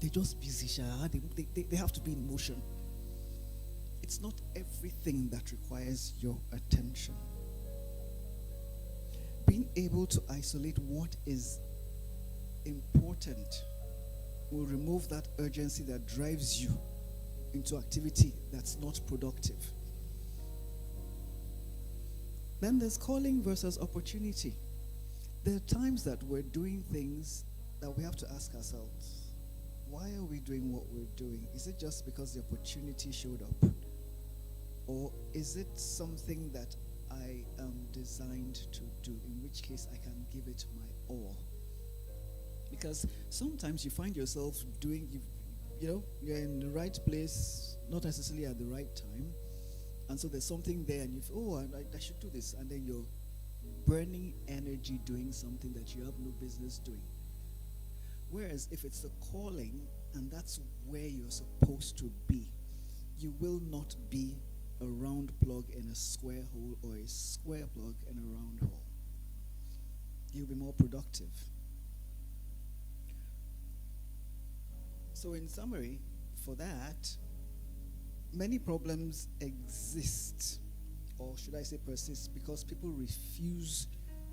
They're just busy, sha. They have to be in motion. It's not everything that requires your attention. Being able to isolate what is important will remove that urgency that drives you into activity that's not productive. Then there's calling versus opportunity. There are times that we're doing things that we have to ask ourselves, why are we doing what we're doing? Is it just because the opportunity showed up? Or is it something that I am designed to do, in which case I can give it my all? Because sometimes you find yourself doing, you're in the right place, not necessarily at the right time, and so there's something there, and I should do this, and then you're burning energy doing something that you have no business doing. Whereas if it's a calling, and that's where you're supposed to be, you will not be a round plug in a square hole or a square plug in a round hole. You'll be more productive. So in summary, for that, many problems exist, or should I say persist, because people refuse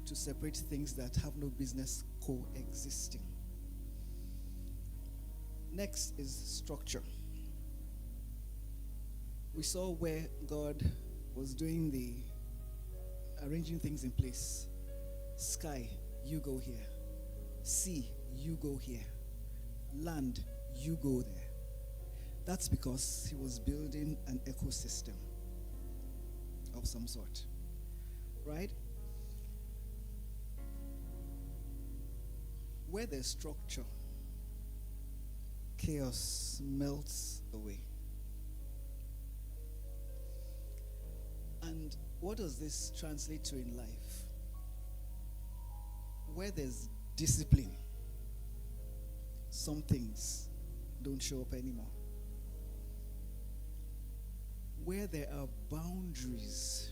to separate things that have no business coexisting. Next is structure. We saw where God was doing the arranging things in place. Sky, you go here. Sea, you go here. Land, you go there. That's because he was building an ecosystem of some sort. Right? Where there's structure, chaos melts away. And what does this translate to in life? Where there's discipline, some things don't show up anymore. Where there are boundaries,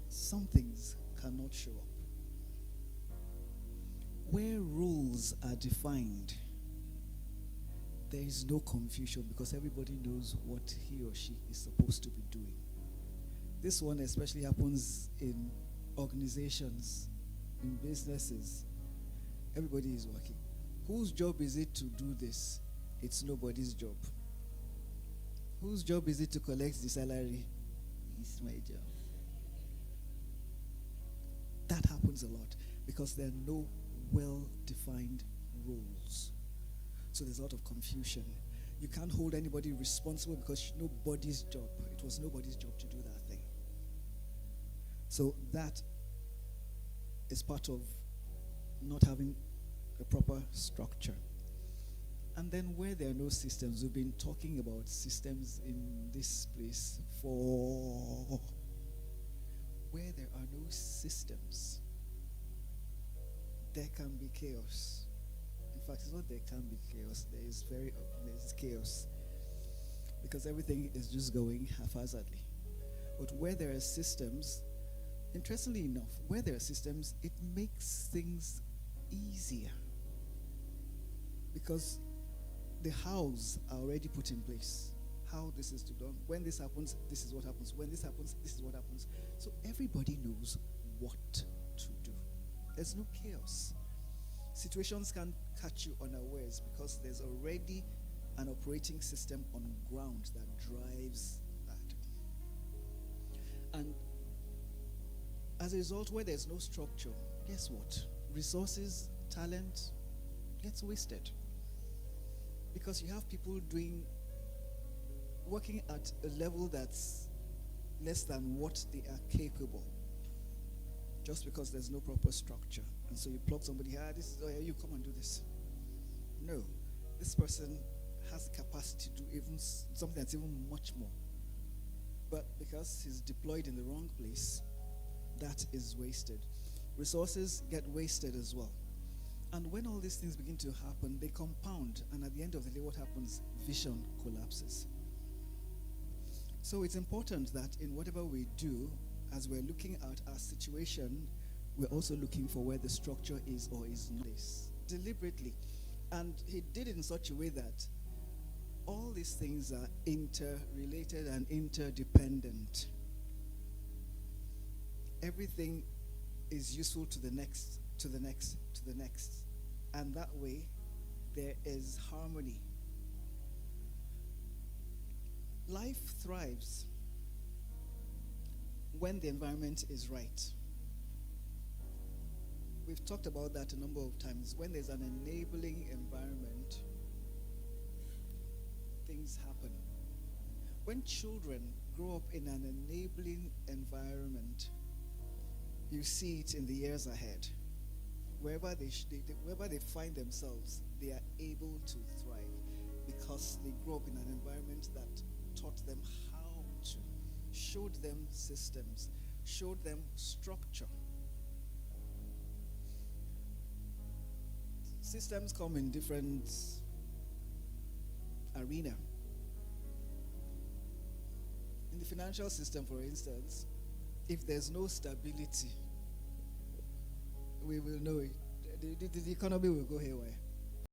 some things cannot show up. Where rules are defined, there is no confusion because everybody knows what he or she is supposed to be doing. This one especially happens in organizations, in businesses. Everybody is working. Whose job is it to do this? It's nobody's job. Whose job is it to collect the salary? It's my job. That happens a lot because there are no well-defined rules. So there's a lot of confusion. You can't hold anybody responsible because nobody's job. It was nobody's job to do that thing. So that is part of not having a proper structure. And then where there are no systems, we've been talking about systems in this place for where there are no systems, there can be chaos. In fact, it's not there can be chaos, there's chaos. Because everything is just going haphazardly. But where there are systems, interestingly enough, where there are systems, it makes things easier. Because the hows are already put in place. How this is to done. When this happens, this is what happens. When this happens, this is what happens. So everybody knows what to do. There's no chaos. Situations can't catch you unawares because there's already an operating system on ground that drives that. And as a result, where there's no structure, guess what? Resources, talent gets wasted. Because you have people working at a level that's less than what they are capable. Just because there's no proper structure. And so you plug somebody, you come and do this. No, this person has the capacity to do even something that's even much more. But because he's deployed in the wrong place, that is wasted. Resources get wasted as well. And when all these things begin to happen, they compound. And at the end of the day, what happens? Vision collapses. So it's important that in whatever we do, as we're looking at our situation, we're also looking for where the structure is or is not. Deliberately, And he did it in such a way that all these things are interrelated and interdependent. Everything is useful to the next, to the next, to the next. And that way, there is harmony. Life thrives when the environment is right. We've talked about that a number of times. When there's an enabling environment, things happen. When children grow up in an enabling environment, you see it in the years ahead. Wherever wherever they find themselves, they are able to thrive because they grow up in an environment that taught them how to, showed them systems, showed them structure. Systems come in different arena. In the financial system, for instance, if there's no stability, we will know it. The economy will go haywire.